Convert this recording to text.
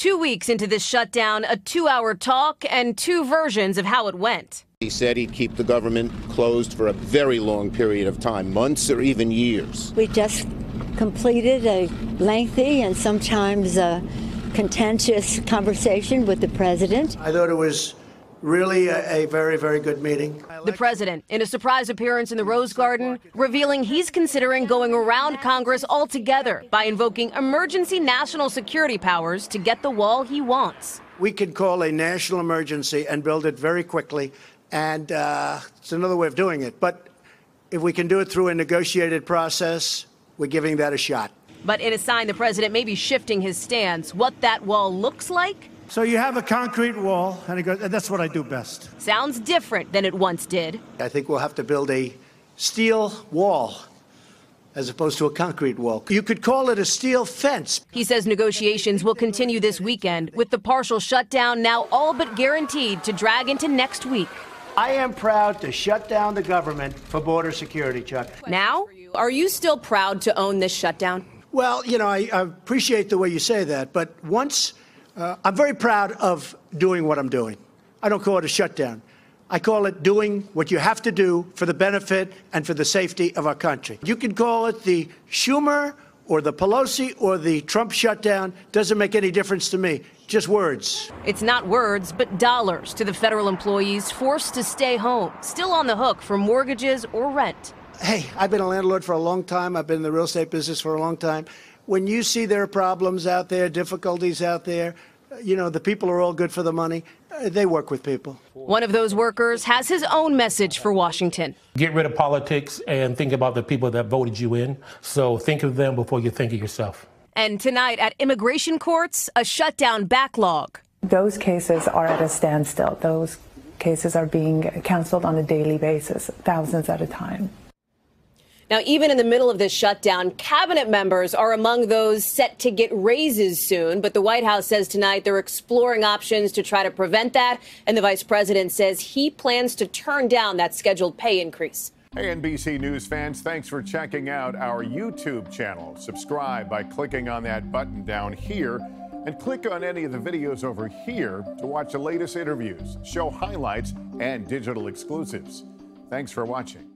2 weeks into this shutdown, a 2-hour talk and two versions of how it went. He said he'd keep the government closed for a very long period of time, months or even years. We just completed a lengthy and sometimes contentious conversation with the president. I thought it was really a very, very good meeting. The president, in a surprise appearance in the Rose Garden, revealing he's considering going around Congress altogether by invoking emergency national security powers to get the wall he wants. We could call a national emergency and build it very quickly, and it's another way of doing it. But if we can do it through a negotiated process, we're giving that a shot. But in a sign the president may be shifting his stance, what that wall looks like? So you have a concrete wall, and he goes, that's what I do best. Sounds different than it once did. I think we'll have to build a steel wall as opposed to a concrete wall. You could call it a steel fence. He says negotiations will continue this weekend, with the partial shutdown now all but guaranteed to drag into next week. I am proud to shut down the government for border security, Chuck. Now, are you still proud to own this shutdown? Well, you know, I appreciate the way you say that, but I'm very proud of doing what I'm doing. I don't call it a shutdown. I call it doing what you have to do for the benefit and for the safety of our country. You can call it the Schumer or the Pelosi or the Trump shutdown. Doesn't make any difference to me. Just words. It's not words, but dollars to the federal employees forced to stay home, still on the hook for mortgages or rent. Hey, I've been a landlord for a long time. I've been in the real estate business for a long time. When you see there are problems out there, difficulties out there, you know, the people are all good for the money. They work with people. One of those workers has his own message for Washington. Get rid of politics and think about the people that voted you in. So think of them before you think of yourself. And tonight at immigration courts, a shutdown backlog. Those cases are at a standstill. Those cases are being canceled on a daily basis, thousands at a time. Now, even in the middle of this shutdown, cabinet members are among those set to get raises soon. But the White House says tonight they're exploring options to try to prevent that. And the vice president says he plans to turn down that scheduled pay increase. Hey, NBC News fans, thanks for checking out our YouTube channel. Subscribe by clicking on that button down here and click on any of the videos over here to watch the latest interviews, show highlights, and digital exclusives. Thanks for watching.